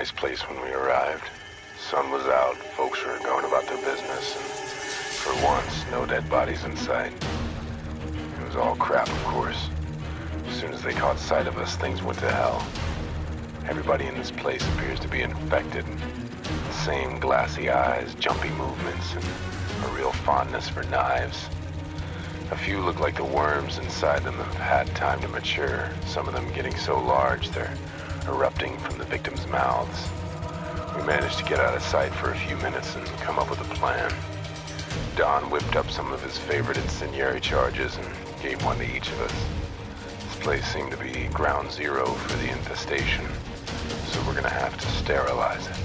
nice place when we arrived. Sun was out, folks were going about their business, and for once, no dead bodies in sight. It was all crap, of course. As soon as they caught sight of us, things went to hell. Everybody in this place appears to be infected. The same glassy eyes, jumpy movements, and a real fondness for knives. A few look like the worms inside them have had time to mature, some of them getting so large they're erupting from the victims' mouths. We managed to get out of sight for a few minutes and come up with a plan. Don whipped up some of his favorite incendiary charges and gave one to each of us. This place seemed to be ground zero for the infestation, so we're gonna have to sterilize it.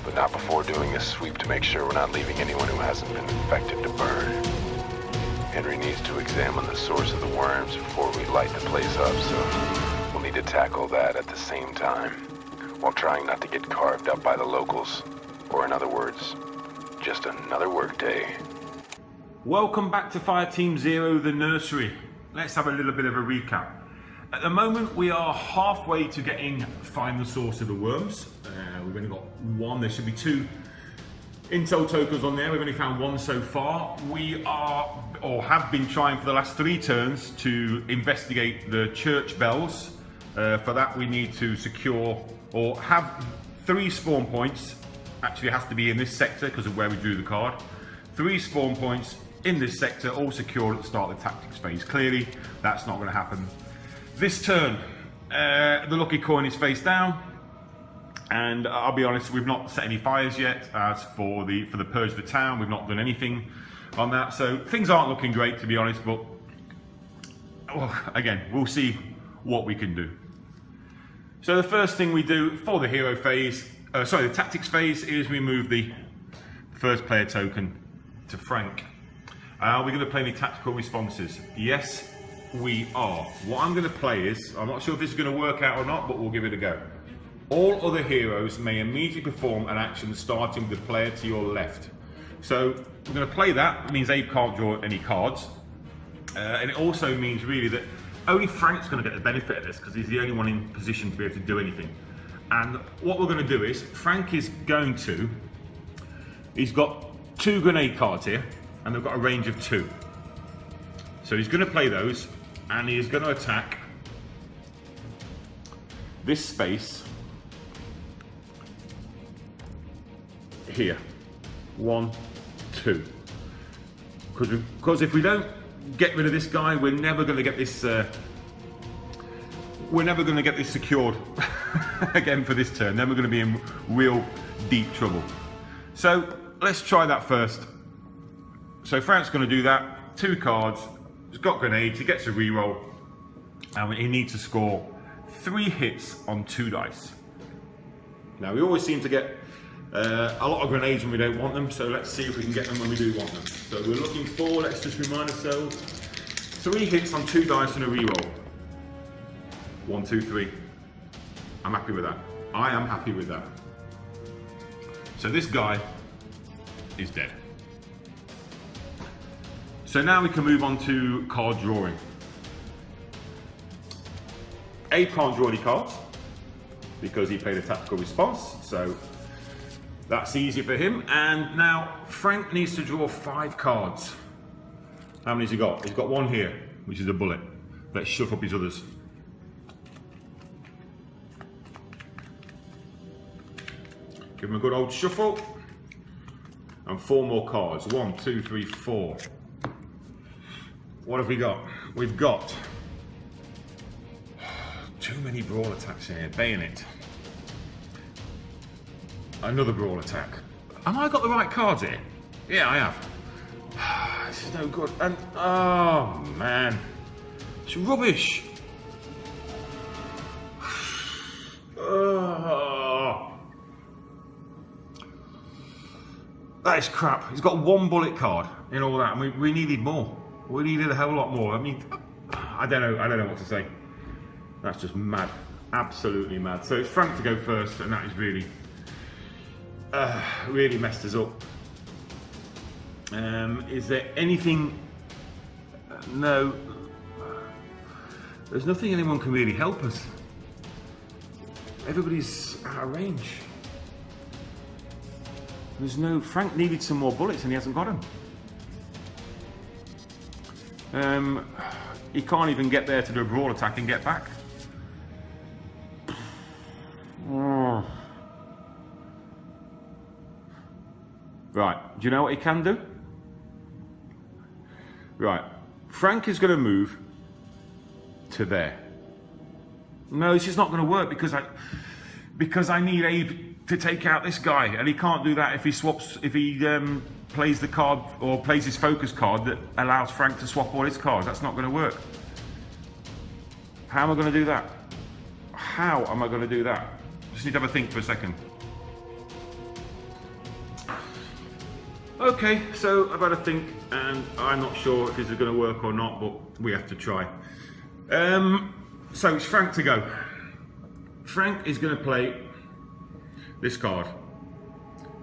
But not before doing a sweep to make sure we're not leaving anyone who hasn't been infected to burn. Henry needs to examine the source of the worms before we light the place up, so we'll need to tackle that at the same time, while trying not to get carved up by the locals. Or in other words, just another work day. Welcome back to Fireteam Zero, the nursery. Let's have a little bit of a recap. At the moment, we are halfway to find the source of the worms. We've only got one. There should be two intel tokens on there. We've only found one so far. We are, or have been trying for the last 3 turns to investigate the church bells. For that, we need to secure or have 3 spawn points. Actually, it has to be in this sector because of where we drew the card. 3 spawn points in this sector, all secured at the start of the tactics phase. Clearly, that's not going to happen this turn. The lucky coin is face down, and I'll be honest, we've not set any fires yet. As for the purge of the town, we've not done anything on that, so things aren't looking great, to be honest. But well, again, we'll see what we can do. So the first thing we do for the hero phase, the tactics phase, is we move the first player token to Frank. Are we going to play any tactical responses? Yes, we are. What I'm going to play is, I'm not sure if this is going to work out or not, but we'll give it a go. All other heroes may immediately perform an action starting with the player to your left. So we're going to play that. It means Abe can't draw any cards. And it also means really that only Frank's going to get the benefit of this because he's the only one in position to be able to do anything. And what we're going to do is, Frank is going to, he's got 2 grenade cards here, and they've got a range of 2. So he's going to play those, and he is going to attack this space here. 1, 2. Because if we don't get rid of this guy, we're never going to get this. We're never going to get this secured again for this turn. Then we're going to be in real deep trouble. So let's try that first. So Frank's going to do that. 2 cards. He's got grenades. He gets a reroll, and he needs to score 3 hits on 2 dice. Now we always seem to get a lot of grenades when we don't want them, so let's see if we can get them when we do want them. So we're looking for, let's just remind ourselves, 3 hits on 2 dice and a reroll. 1, 2, 3. I'm happy with that. I am happy with that. So this guy is dead. So now we can move on to card drawing. Abe can't draw any cards because he played a tactical response, so that's easy for him. And now Frank needs to draw 5 cards. How many has he got? He's got 1 here, which is a bullet. Let's shuffle up his others. Give him a good old shuffle. And 4 more cards. 1, 2, 3, 4. What have we got? We've got too many brawl attacks in here. Bayonet. Another brawl attack. Have I got the right cards here? Yeah, I have. This is no good. And oh man, it's rubbish. That is crap. He's got 1 bullet card in all that, and we needed more. We needed a hell of a lot more. I mean, I don't know what to say. That's just mad. Absolutely mad. So it's Frank to go first, and that is really really messed us up. Is there anything? No. There's nothing anyone can really help us. Everybody's out of range. There's no... Frank needed some more bullets and he hasn't got them. He can't even get there to do a brawl attack and get back. Oh. Right, do you know what he can do? Right, Frank is going to move to there. No, this is not going to work because I need Abe to take out this guy, and he can't do that if he plays the card or plays his focus card that allows Frank to swap all his cards. That's not going to work. How am I going to do that? How am I going to do that? Just need to have a think for a second. Okay, so I've had a think, and I'm not sure if this is going to work or not, but we have to try. So it's Frank to go. Frank is going to play this card,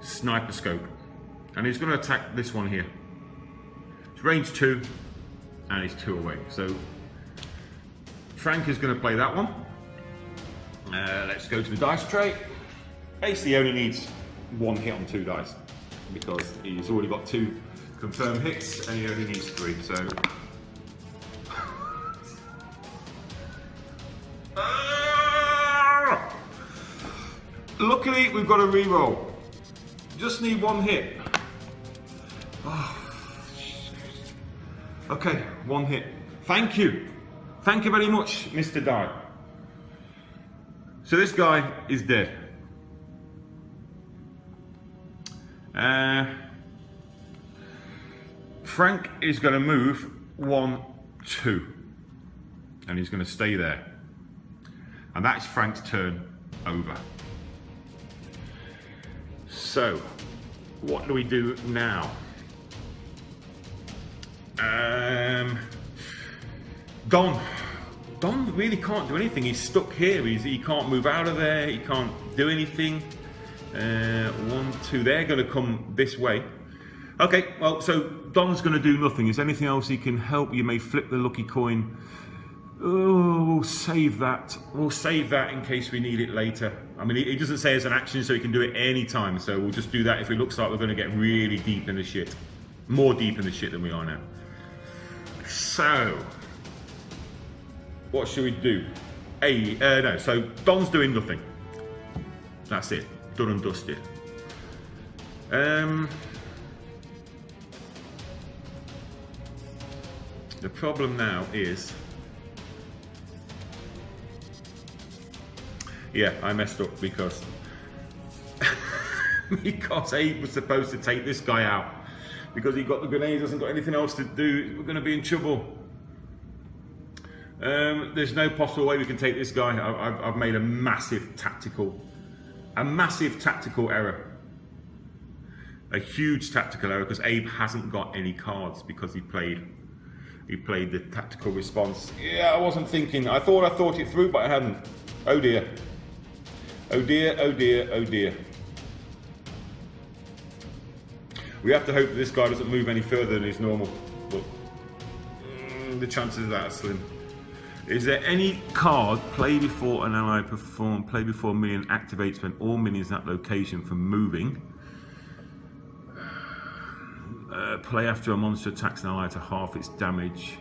Sniper Scope, and he's going to attack this one here. It's range 2, and he's 2 away. So Frank is going to play that one. Let's go to the dice tray. Basically, he only needs 1 hit on 2 dice because he's already got 2 confirmed hits, and he only needs 3. So. Luckily, we've got a re-roll. Just need 1 hit. Oh. Okay, 1 hit. Thank you. Thank you very much, Mr. Die. So this guy is dead. Frank is going to move 1, 2. And he's going to stay there. And that's Frank's turn over. So, what do we do now? Don really can't do anything. He's stuck here. He can't move out of there. He can't do anything. 1, 2. They're going to come this way. Okay, well, so Don's going to do nothing. Is there anything else he can help? You may flip the lucky coin. Oh, we'll save that. We'll save that in case we need it later. I mean, it doesn't say it's an action, so he can do it any time. So we'll just do that if it looks like we're going to get really deep in the shit. More deep in the shit than we are now. So, what should we do? No, so Don's doing nothing. That's it. Done and dusted. The problem now is... Yeah, I messed up because Abe was supposed to take this guy out. Because he got the grenades, hasn't got anything else to do. We're going to be in trouble. There's no possible way we can take this guy. I've made a massive tactical error. A huge tactical error because Abe hasn't got any cards because he played the tactical response. Yeah, I wasn't thinking. I thought it through, but I hadn't. Oh dear. Oh dear, oh dear, oh dear. We have to hope that this guy doesn't move any further than is normal, but the chances of that are slim. Is there any card, play before an ally perform, play before a minion activates when all minions in that location from moving? Play after a monster attacks an ally to half its damage.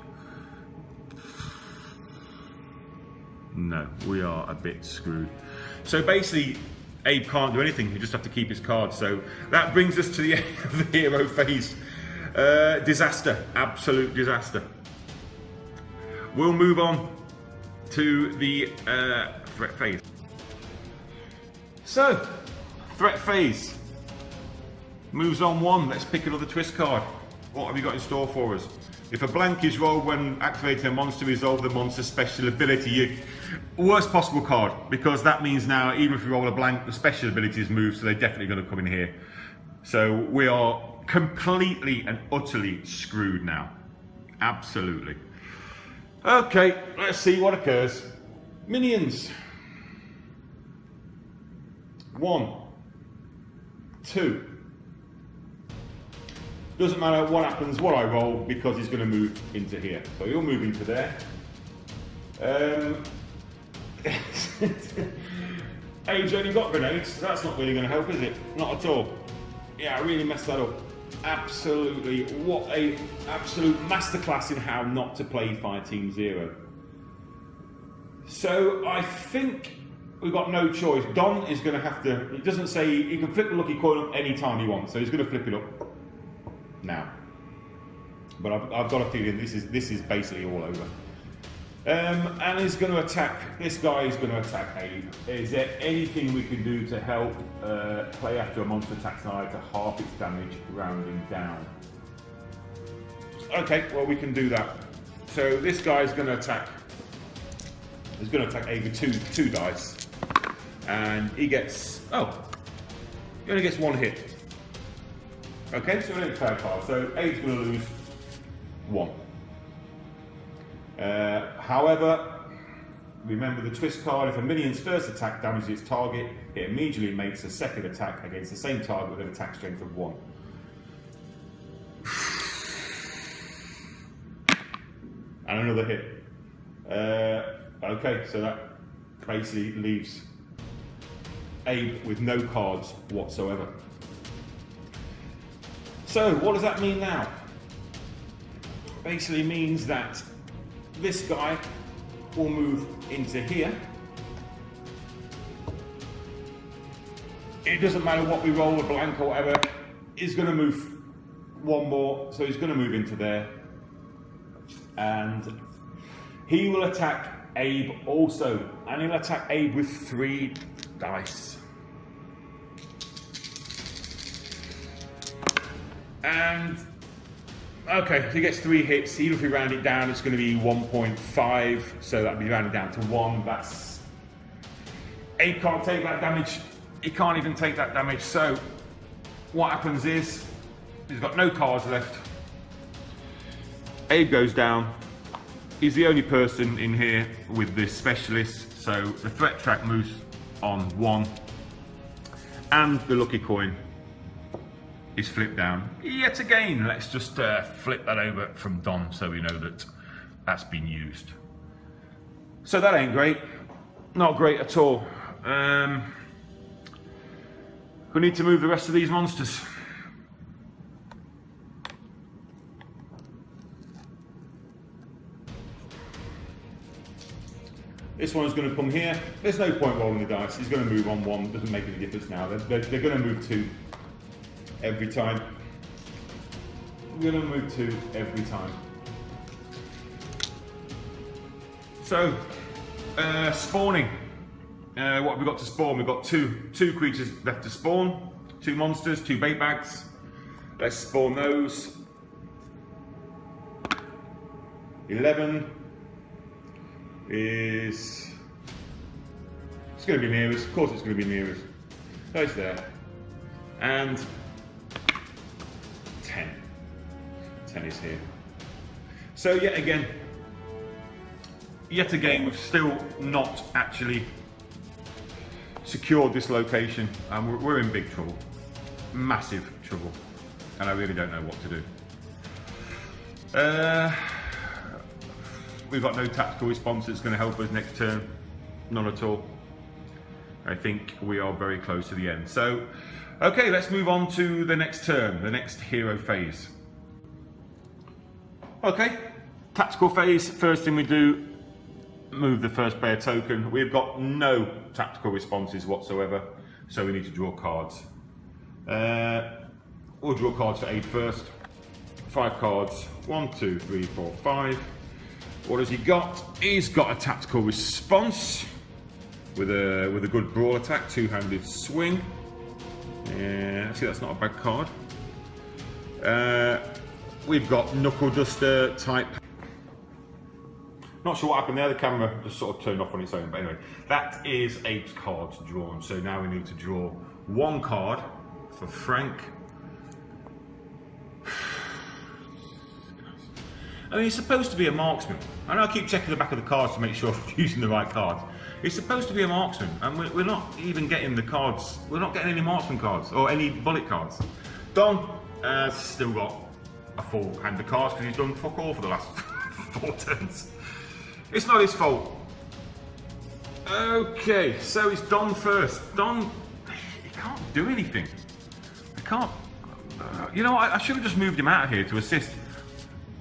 No, we are a bit screwed. So basically, Abe can't do anything. You just have to keep his cards. So that brings us to the end of the hero phase. Disaster, absolute disaster. We'll move on to the threat phase. So, threat phase. Moves on 1. Let's pick another twist card. What have you got in store for us? If a blank is rolled when activating a monster, resolve the monster's special ability. Worst possible card, because that means now, even if you roll a blank, the special ability is moved, so they're definitely going to come in here. So we are completely and utterly screwed now. Absolutely. Okay, let's see what occurs. Minions. 1, 2. Doesn't matter what happens, what I roll, because he's going to move into here. So he'll move into there. Abe's only got grenades, so that's not really going to help, is it? Not at all. Yeah, I really messed that up. Absolutely, what a absolute masterclass in how not to play Fireteam 0. So I think we've got no choice. Don is going to have to, it doesn't say, he can flip the lucky coin up any time he wants, so he's going to flip it up now. But I've got a feeling this is basically all over. And he's going to attack, this guy is going to attack Abe. Is there anything we can do to help play after a monster attacks an eye to half its damage rounding down? Okay, well we can do that. So this guy is going to attack, Abe with two dice. And he gets, he only gets one hit. Okay, so we only play a card. So Abe's going to lose 1. However, remember the twist card, if a minion's first attack damages its target, it immediately makes a second attack against the same target with an attack strength of 1. And another hit. Okay, so that basically leaves Abe with no cards whatsoever. So, what does that mean now? Basically means that this guy will move into here. It doesn't matter what we roll, a blank or whatever, he's going to move 1 more, so he's going to move into there. And he will attack Abe also, and he'll attack Abe with 3 dice. And okay, so he gets 3 hits. Even if we round it down, it's going to be 1.5, so that'd be rounded down to 1. That's Abe can't take that damage. He can't even take that damage. So what happens is he's got no cards left. Abe goes down. He's the only person in here with this specialist, so the threat track moves on 1, and the lucky coin is flipped down yet again. Let's just flip that over from Don so we know that that's been used. So that ain't great, not great at all. We need to move the rest of these monsters. This one's going to come here. There's no point rolling the dice. He's going to move on 1. Doesn't make any difference now. They're going to move 2 every time. We're going to move 2 every time. So, spawning. What have we got to spawn? We've got two creatures left to spawn. 2 monsters, 2 bait bags. Let's spawn those. 11 is, it's going to be nearest, of course it's going to be nearest. So it's there. And 10. 10 is here. So yet again, we've still not actually secured this location, and we're in big trouble. Massive trouble. And I really don't know what to do. We've got no tactical response that's going to help us next turn. None at all. I think we are very close to the end. So, okay, let's move on to the next turn, the next hero phase. Okay, tactical phase. First thing we do, move the first player token. We've got no tactical responses whatsoever, so we need to draw cards. We'll draw cards for Abe first. 5 cards. 1, 2, 3, 4, 5. What has he got? He's got a tactical response with a good brawl attack, 2-handed swing. Actually, that's not a bad card. We've got knuckle duster type. Not sure what happened there. The camera just sort of turned off on its own. But anyway, that is Abe's cards drawn. So now we need to draw 1 card for Frank. I mean, he's supposed to be a marksman. I know I keep checking the back of the cards to make sure I'm using the right cards. He's supposed to be a marksman, and we're not even getting the cards. We're not getting any marksman cards, or any bullet cards. Don has still got a full hand of cards because he's done fuck all for the last 4 turns. It's not his fault. Okay, so it's Don first. Don, he can't do anything. I can't. You know, I should have just moved him out of here to assist.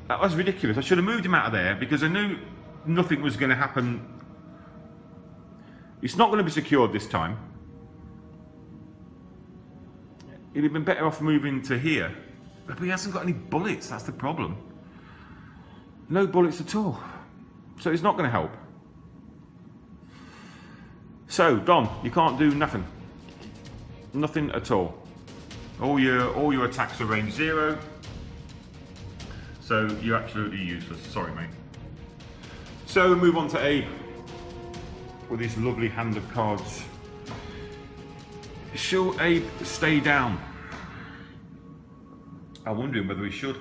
That was ridiculous. I should have moved him out of there because I knew nothing was going to happen. It's not going to be secured this time. He'd have been better off moving to here. But he hasn't got any bullets, that's the problem. No bullets at all. So it's not going to help. So, Don, you can't do nothing. Nothing at all. All your attacks are range 0. So you're absolutely useless. Sorry, mate. So we move on to Abe with his lovely hand of cards. Shall Abe stay down? I'm wondering whether he should.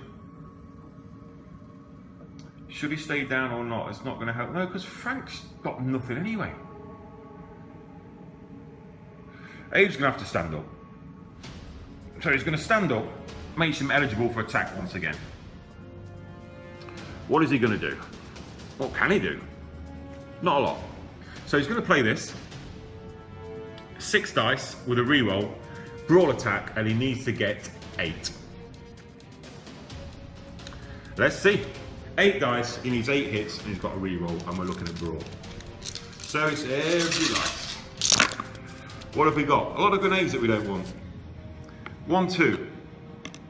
Should he stay down or not? It's not going to help. No, because Frank's got nothing anyway. Abe's going to have to stand up. So he's going to stand up, makes him eligible for attack once again. What is he going to do? What can he do? Not a lot. So he's going to play this. 6 dice with a reroll, brawl attack, and he needs to get 8. Let's see. 8 dice, he needs 8 hits, and he's got a reroll, and we're looking at brawl. So it's every dice. What have we got? A lot of grenades that we don't want. 1, 2.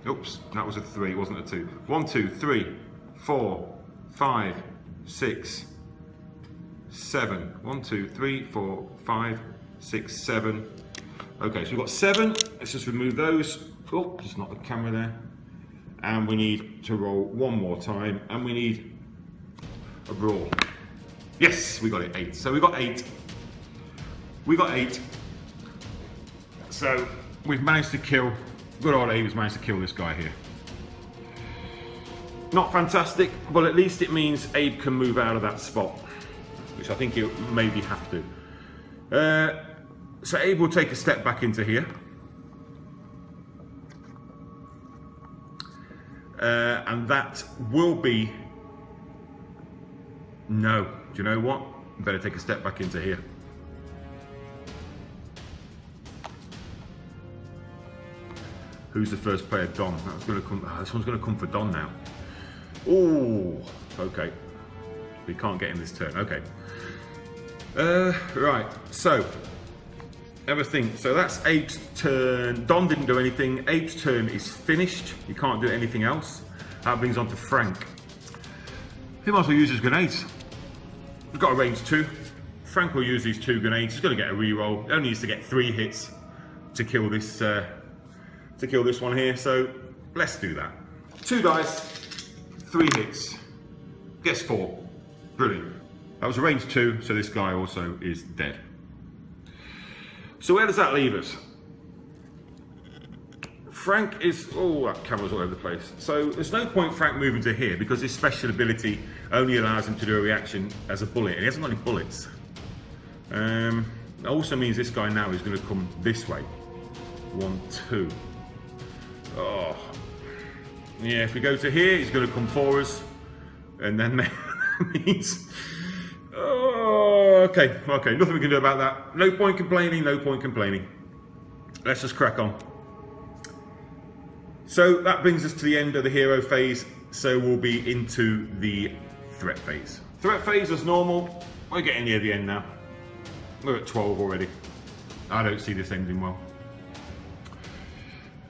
Oops, that was a 3, it wasn't a 2. 1, 2, 3, 4, 5, 6, 7. 1, 2, 3, 4, 5, 6, 7. Okay, so we've got 7. Let's just remove those. Oh, just not the camera there. And we need to roll one more time, and we need a brawl. Yes, we got it, 8. So we got 8. We got 8. So we've managed to kill, good old Abe has managed to kill this guy here. Not fantastic, but at least it means Abe can move out of that spot, which I think he'll maybe have to. So Abe will take a step back into here. And that will be, no, do you know what? Better take a step back into here. Who's the first player? Don. That's going to come. This one's going to come for Don now. Oh, okay. We can't get in this turn. Okay. Right. So, everything. So that's Abe's turn. Don didn't do anything. Abe's turn is finished. He can't do anything else. That brings on to Frank. He might as well use his grenades. We've got a range 2. Frank will use these 2 grenades. He's going to get a reroll. He only needs to get 3 hits to kill this. To kill this one here, so let's do that. 2 dice, 3 hits, gets 4. Brilliant. That was a range 2, so this guy also is dead. So where does that leave us? Frank is, oh, that camera's all over the place. So there's no point Frank moving to here because his special ability only allows him to do a reaction as a bullet, and he hasn't got any bullets. That also means this guy now is going to come this way. 1, 2. Oh, yeah, if we go to here, he's going to come for us, and then that means, oh, okay, nothing we can do about that. No point complaining, no point complaining. Let's just crack on. So that brings us to the end of the hero phase, so we'll be into the threat phase. Threat phase as normal, we're getting near the end now. We're at 12 already. I don't see this ending well.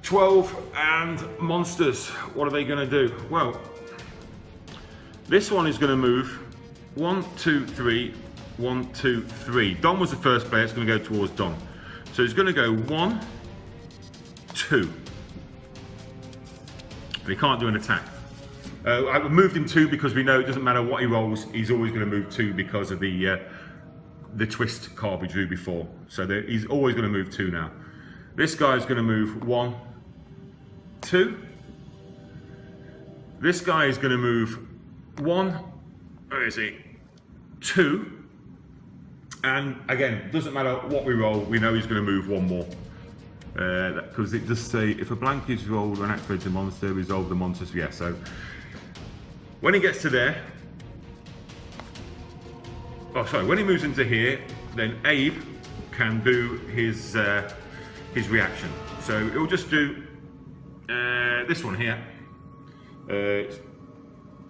12 and monsters. What are they going to do? Well, this one is going to move 1, 2, 3, 1, 2, 3. Don was the first player. It's going to go towards Don. So he's going to go 1, 2. But he can't do an attack. I moved him 2 because we know it doesn't matter what he rolls. He's always going to move 2 because of the twist card we drew before. So he's always going to move 2 now. This guy's going to move 1, 2. This guy is going to move 1, where is he? 2. And again, doesn't matter what we roll, we know he's going to move 1 more. Because it does say, if a blank is rolled when activates a monster, resolve the monsters. Yeah, so when he gets to there, oh sorry, when he moves into here, then Abe can do his reaction. So it will just do this one here.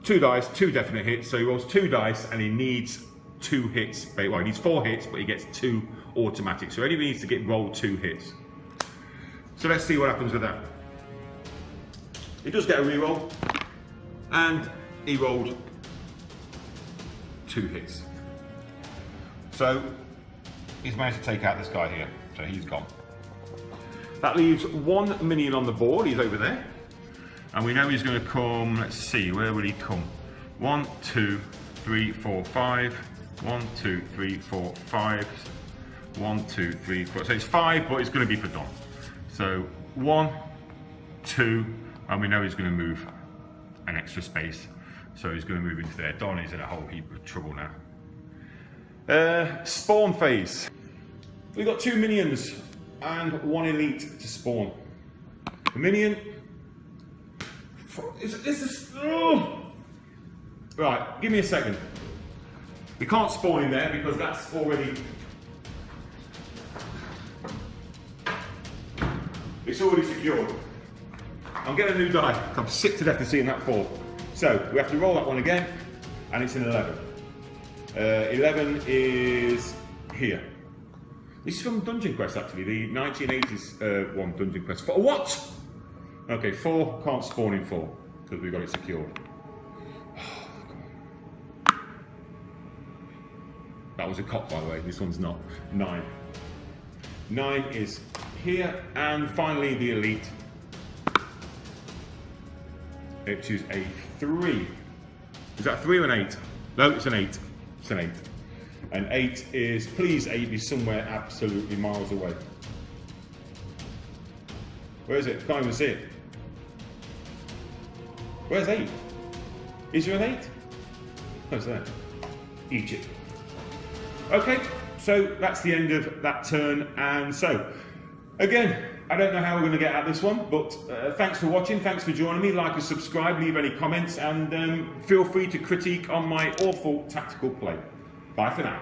2 dice, 2 definite hits. So he rolls 2 dice and he needs 2 hits. Well, he needs 4 hits, but he gets 2 automatic. So he only needs to get rolled 2 hits. So let's see what happens with that. He does get a reroll, and he rolled 2 hits. So he's managed to take out this guy here. So he's gone. That leaves 1 minion on the board. He's over there. And we know he's going to come, let's see, where will he come? 1, 2, 3, 4, 5. 1, 2, 3, 4, 5. 1, 2, 3, 4. So it's 5, but it's going to be for Don. So 1, 2, and we know he's going to move an extra space. So he's going to move into there. Don is in a whole heap of trouble now. Spawn phase. We've got 2 minions and 1 elite to spawn. The minion. Oh. Right, give me a second. We can't spawn in there because that's already. It's already secured. I'm getting a new die. I'm sick to death of seeing that fall. So we have to roll that one again, and it's an 11. 11 is here. This is from Dungeon Quest, actually, the 1980s one Dungeon Quest. For what? Okay, 4 can't spawn in 4 because we've got it secured. That was a cop, by the way. This one's not. 9. 9 is here, and finally the elite, which is a 3. Is that a 3 or an 8? No, it's an 8. It's an 8. And 8 is, please 8 be somewhere absolutely miles away. Where is it? Can't even see it. Where's 8? Is there an 8? Where's that? Egypt. Okay, so that's the end of that turn, and so, again, I don't know how we're going to get at this one, but thanks for watching, thanks for joining me, like and subscribe, leave any comments, and feel free to critique on my awful tactical play. Bye for now.